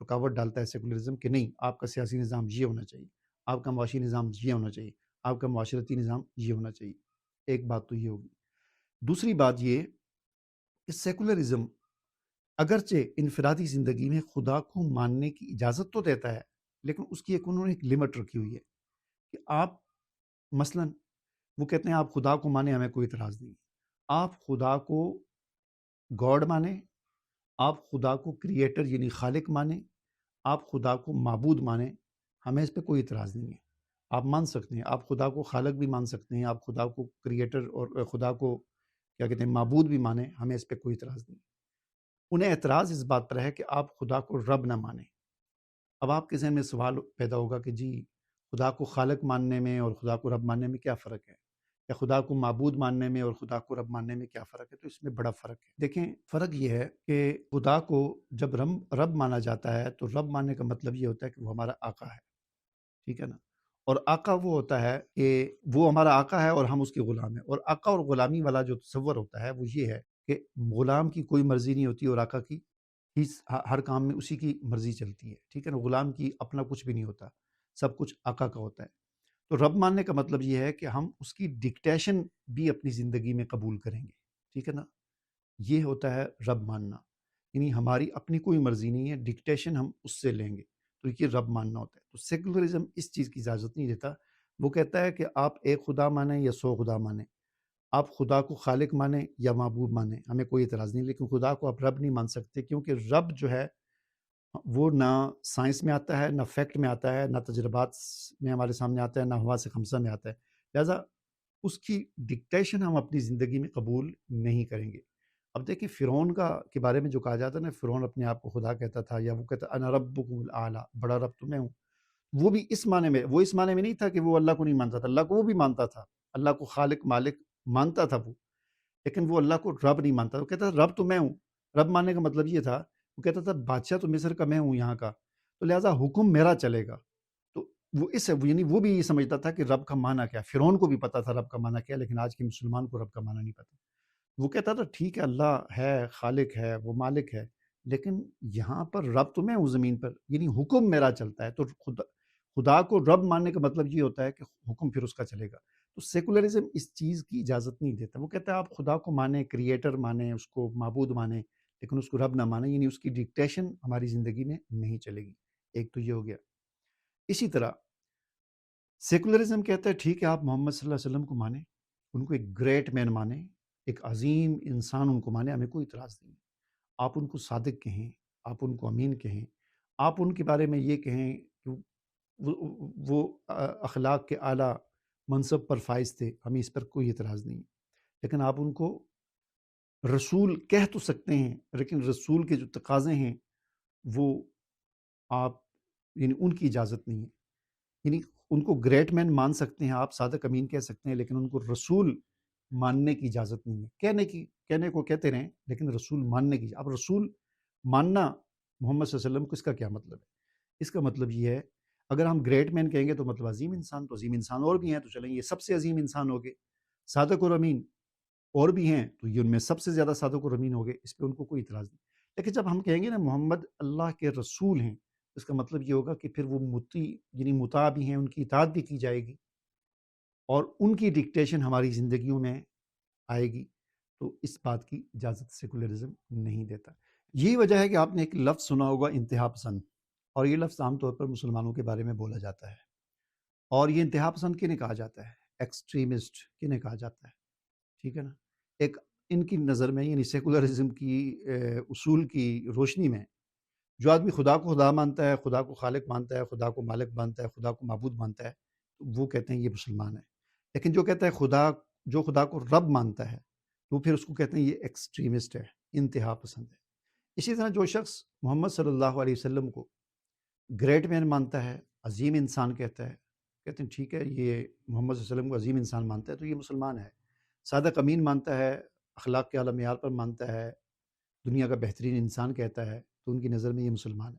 رکاوٹ ڈالتا ہے سیکولرزم کہ نہیں آپ کا سیاسی نظام یہ ہونا چاہیے، آپ کا معاشی نظام یہ ہونا چاہیے، آپ کا معاشرتی نظام یہ ہونا چاہیے. ایک بات تو یہ ہوگی. دوسری بات یہ کہ سیکولرزم اگرچہ انفرادی زندگی میں خدا کو ماننے کی اجازت تو دیتا ہے، لیکن اس کی انہوں نے ایک لمٹ رکھی ہوئی ہے کہ آپ مثلاً وہ کہتے ہیں آپ خدا کو مانیں، ہمیں کوئی اعتراض نہیں. آپ خدا کو گاڈ مانیں، آپ خدا کو کریٹر یعنی خالق مانیں، آپ خدا کو معبود مانیں، ہمیں اس پہ کوئی اعتراض نہیں ہے. آپ مان سکتے ہیں، آپ خدا کو خالق بھی مان سکتے ہیں، آپ خدا کو کریٹر اور خدا کو کیا کہتے ہیں معبود بھی مانیں، ہمیں اس پہ کوئی اعتراض نہیں. انہیں اعتراض اس بات پر ہے کہ آپ خدا کو رب نہ مانیں. اب آپ کے ذہن میں سوال پیدا ہوگا کہ جی خدا کو خالق ماننے میں اور خدا کو رب ماننے میں کیا فرق ہے، یا خدا کو معبود ماننے میں اور خدا کو رب ماننے میں کیا فرق ہے؟ تو اس میں بڑا فرق ہے. دیکھیں فرق یہ ہے کہ خدا کو جب رب مانا جاتا ہے تو رب ماننے کا مطلب یہ ہوتا ہے کہ وہ ہمارا آقا ہے، ٹھیک ہے نا. اور آقا وہ ہوتا ہے کہ وہ ہمارا آقا ہے اور ہم اس کے غلام ہیں. اور آقا اور غلامی والا جو تصور ہوتا ہے وہ یہ ہے کہ غلام کی کوئی مرضی نہیں ہوتی اور آقا کی ہر کام میں اسی کی مرضی چلتی ہے، ٹھیک ہے نا. غلام کی اپنا کچھ بھی نہیں ہوتا، سب کچھ آقا کا ہوتا ہے. تو رب ماننے کا مطلب یہ ہے کہ ہم اس کی ڈکٹیشن بھی اپنی زندگی میں قبول کریں گے، ٹھیک ہے نا. یہ ہوتا ہے رب ماننا، یعنی ہماری اپنی کوئی مرضی نہیں ہے، ڈکٹیشن ہم اس سے لیں گے، تو یہ رب ماننا ہوتا ہے. تو سیکولرزم اس چیز کی اجازت نہیں دیتا. وہ کہتا ہے کہ آپ ایک خدا مانیں یا 100 خدا مانیں، آپ خدا کو خالق مانیں یا معبود مانیں، ہمیں کوئی اعتراض نہیں، لیکن خدا کو آپ رب نہیں مان سکتے، کیونکہ رب جو ہے وہ نہ سائنس میں آتا ہے، نہ فیکٹ میں آتا ہے، نہ تجربات میں ہمارے سامنے آتا ہے، نہ حواس خمسہ میں آتا ہے. لہٰذا اس کی ڈکٹیشن ہم اپنی زندگی میں قبول نہیں کریں گے. اب دیکھیں فرعون کے بارے میں جو کہا جاتا ہے نا، فرعون اپنے آپ کو خدا کہتا تھا، یا وہ کہتا انا ربکم الاعلی، بڑا رب تو میں ہوں. وہ بھی اس معنی میں، وہ اس معنی میں نہیں تھا کہ وہ اللہ کو نہیں مانتا تھا، اللہ کو وہ بھی مانتا تھا، اللہ کو خالق مالک مانتا تھا وہ، لیکن وہ اللہ کو رب نہیں مانتا. وہ کہتا تھا رب تو میں ہوں. رب ماننے کا مطلب یہ تھا، وہ کہتا تھا بادشاہ تو مصر کا میں ہوں یہاں کا، تو لہٰذا حکم میرا چلے گا. تو وہ یعنی وہ بھی یہ سمجھتا تھا کہ رب کا معنی کیا. فرعون کو بھی پتا تھا رب کا معنی کیا، لیکن آج کے مسلمان کو رب کا معنی نہیں پتا. وہ کہتا تھا ٹھیک ہے اللہ ہے، خالق ہے، وہ مالک ہے، لیکن یہاں پر رب تو میں ہوں زمین پر، یعنی حکم میرا چلتا ہے. تو خدا کو رب ماننے کا مطلب یہ ہوتا ہے کہ حکم پھر اس کا چلے گا. تو سیکولرزم اس چیز کی اجازت نہیں دیتا. وہ کہتا ہے آپ خدا کو مانیں، کریٹر مانیں، اس کو معبود مانیں، لیکن اس کو رب نہ مانیں، یعنی اس کی ڈکٹیشن ہماری زندگی میں نہیں چلے گی. ایک تو یہ ہو گیا. اسی طرح سیکولرزم کہتا ہے ٹھیک ہے آپ محمد صلی اللہ علیہ وسلم کو مانیں، ان کو ایک گریٹ مین مانیں، ایک عظیم انسان ان کو مانیں، ہمیں کوئی اعتراض نہیں. آپ ان کو صادق کہیں، آپ ان کو امین کہیں، آپ ان کے بارے میں یہ کہیں کہ وہ اخلاق کے اعلیٰ منصب پر فائز تھے، ہمیں اس پر کوئی اعتراض نہیں. لیکن آپ ان کو رسول کہہ تو سکتے ہیں، لیکن رسول کے جو تقاضے ہیں وہ آپ یعنی ان کی اجازت نہیں ہے. یعنی ان کو گریٹ مین مان سکتے ہیں آپ، صادق امین کہہ سکتے ہیں، لیکن ان کو رسول ماننے کی اجازت نہیں ہے. کہنے کو کہتے رہیں، لیکن رسول ماننے کی. اب رسول ماننا محمد صلی اللہ علیہ وسلم کو، اس کا کیا مطلب ہے؟ اس کا مطلب یہ ہے اگر ہم گریٹ مین کہیں گے تو مطلب عظیم انسان، تو عظیم انسان اور بھی ہیں، تو چلیں یہ سب سے عظیم انسان ہو گئے. صادق اور امین اور بھی ہیں، تو یہ ان میں سب سے زیادہ صادق اور امین ہو گئے، اس پہ ان کو کوئی اعتراض نہیں. لیکن جب ہم کہیں گے نا محمد اللہ کے رسول ہیں، اس کا مطلب یہ ہوگا کہ پھر وہ مطیع یعنی مطاع بھی ہیں، ان کی اطاعت بھی کی جائے گی اور ان کی ڈکٹیشن ہماری زندگیوں میں آئے گی. تو اس بات کی اجازت سیکولرزم نہیں دیتا. یہی وجہ ہے کہ آپ نے ایک لفظ سنا ہوگا انتہا پسند، اور یہ لفظ عام طور پر مسلمانوں کے بارے میں بولا جاتا ہے. اور یہ انتہا پسند کنہیں کہا جاتا ہے؟ ایکسٹریمسٹ کنہیں کہا جاتا ہے، ٹھیک ہے نا. ایک ان کی نظر میں یعنی سیکولرزم کی اصول کی روشنی میں جو آدمی خدا کو خدا مانتا ہے، خدا کو خالق مانتا ہے، خدا کو مالک مانتا ہے، خدا کو معبود مانتا ہے، تو وہ کہتے ہیں یہ مسلمان ہے. لیکن جو کہتا ہے جو خدا کو رب مانتا ہے، تو پھر اس کو کہتے ہیں یہ ایکسٹریمسٹ ہے، انتہا پسند ہے. اسی طرح جو شخص محمد صلی اللہ علیہ وسلم کو گریٹ مین مانتا ہے، عظیم انسان کہتا ہے، کہتے ہیں ٹھیک ہے یہ محمد صلی اللہ علیہ وسلم کو عظیم انسان مانتا ہے تو یہ مسلمان ہے. صادق امین مانتا ہے، اخلاق کے اعلیٰ معیار پر مانتا ہے، دنیا کا بہترین انسان کہتا ہے، تو ان کی نظر میں یہ مسلمان ہے.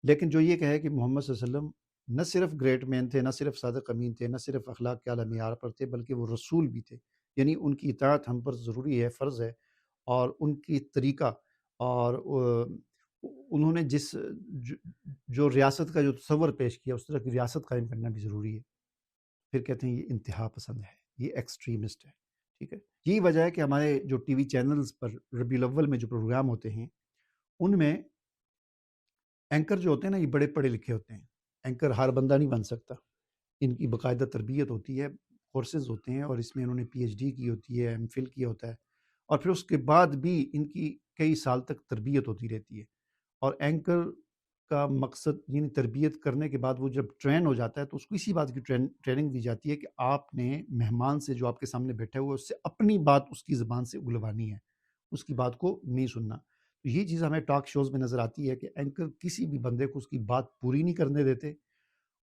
لیکن جو یہ کہے کہ محمد صلی اللہ علیہ وسلم نہ صرف گریٹ مین تھے، نہ صرف صادق امین تھے، نہ صرف اخلاق کے اعلیٰ معیار پر تھے، بلکہ وہ رسول بھی تھے، یعنی ان کی اطاعت ہم پر ضروری ہے، فرض ہے، اور ان کی طریقہ اور انہوں نے جو ریاست کا جو تصور پیش کیا اس طرح کی ریاست قائم کرنا بھی ضروری ہے، پھر کہتے ہیں یہ انتہا پسند ہے، یہ ایکسٹریمسٹ ہے، ٹھیک ہے۔ یہی وجہ ہے کہ ہمارے جو ٹی وی چینلز پر ربیع الاول میں جو پروگرام ہوتے ہیں ان میں اینکر جو ہوتے ہیں نا یہ بڑے پڑھے لکھے ہوتے ہیں۔ اینکر ہر بندہ نہیں بن سکتا، ان کی باقاعدہ تربیت ہوتی ہے، کورسز ہوتے ہیں، اور اس میں انہوں نے پی ایچ ڈی کی ہوتی ہے، ایم فل کیا ہوتا ہے، اور پھر اس کے بعد بھی ان کی کئی سال تک تربیت ہوتی رہتی ہے۔ اور اینکر کا مقصد یعنی تربیت کرنے کے بعد وہ جب ٹرین ہو جاتا ہے تو اس کو اسی بات کی ٹریننگ دی جاتی ہے کہ آپ نے مہمان سے جو آپ کے سامنے بیٹھا ہوا ہے اس سے اپنی بات اس کی زبان سے اگلوانی ہے، اس کی بات کو نہیں سننا۔ تو یہ چیز ہمیں ٹاک شوز میں نظر آتی ہے کہ اینکر کسی بھی بندے کو اس کی بات پوری نہیں کرنے دیتے،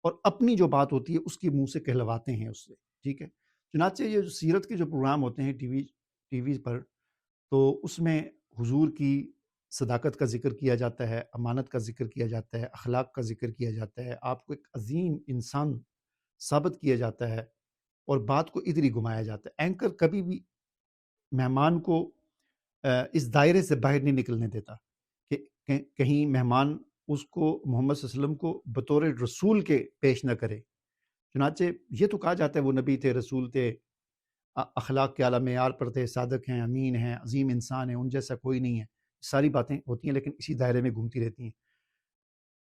اور اپنی جو بات ہوتی ہے اس کے منہ سے کہلواتے ہیں اس سے، ٹھیک ہے۔ چنانچہ یہ جو سیرت کے جو پروگرام ہوتے ہیں ٹی وی پر، تو اس میں حضور کی صداقت کا ذکر کیا جاتا ہے، امانت کا ذکر کیا جاتا ہے، اخلاق کا ذکر کیا جاتا ہے، آپ کو ایک عظیم انسان ثابت کیا جاتا ہے، اور بات کو ادھر ہی گھمایا جاتا ہے۔ اینکر کبھی بھی مہمان کو اس دائرے سے باہر نہیں نکلنے دیتا کہ کہیں مہمان اس کو محمد صلی اللہ علیہ وسلم کو بطور رسول کے پیش نہ کرے۔ چنانچہ یہ تو کہا جاتا ہے وہ نبی تھے، رسول تھے، اخلاق کے اعلیٰ معیار پر تھے، صادق ہیں، امین ہیں، عظیم انسان ہیں، ان جیسا کوئی نہیں ہے، ساری باتیں ہوتی ہیں لیکن اسی دائرے میں گھومتی رہتی ہیں۔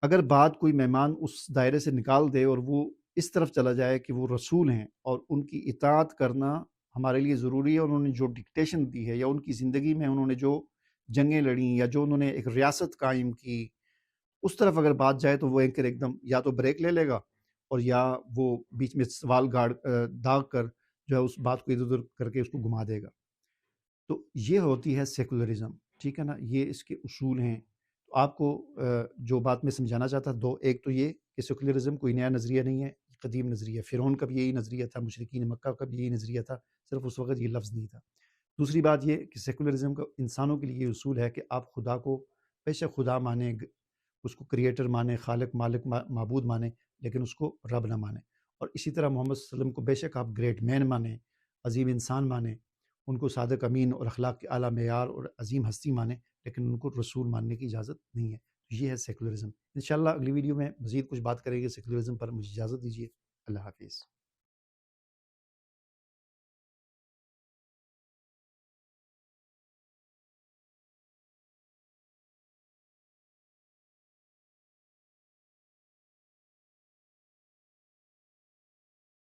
اگر بات کوئی مہمان اس دائرے سے نکال دے اور وہ اس طرف چلا جائے کہ وہ رسول ہیں اور ان کی اطاعت کرنا ہمارے لیے ضروری ہے، انہوں نے جو ڈکٹیشن دی ہے یا ان کی زندگی میں انہوں نے جو جنگیں لڑیں یا جو انہوں نے ایک ریاست قائم کی، اس طرف اگر بات جائے تو وہ اینکر ایک دم یا تو بریک لے لے گا، اور یا وہ بیچ میں سوال داغ کر جو ہے اس بات کو ادھر ادھر کر کے اس کو گھما دے گا۔ تو یہ ہوتی ہے سیکولرزم، ٹھیک ہے نا، یہ اس کے اصول ہیں۔ تو آپ کو جو بات میں سمجھانا چاہتا دو، ایک تو یہ کہ سیکولرزم کوئی نیا نظریہ نہیں ہے، قدیم نظریہ، فرعون کا بھی یہی نظریہ تھا، مشرکین مکہ کا بھی یہی نظریہ تھا، صرف اس وقت یہ لفظ نہیں تھا۔ دوسری بات یہ کہ سیکولرزم کا انسانوں کے لیے یہ اصول ہے کہ آپ خدا کو بے شک خدا مانیں، اس کو کریٹر مانیں، خالق مالک معبود مانیں، لیکن اس کو رب نہ مانیں۔ اور اسی طرح محمد صلی اللہ علیہ وسلم کو بے شک آپ گریٹ مین مانیں، عظیم انسان مانیں، ان کو صادق امین اور اخلاق کے اعلیٰ معیار اور عظیم ہستی مانیں، لیکن ان کو رسول ماننے کی اجازت نہیں ہے۔ یہ ہے سیکولرزم۔ انشاءاللہ اگلی ویڈیو میں مزید کچھ بات کریں گے سیکولرزم پر، مجھے اجازت دیجیے، اللہ حافظ۔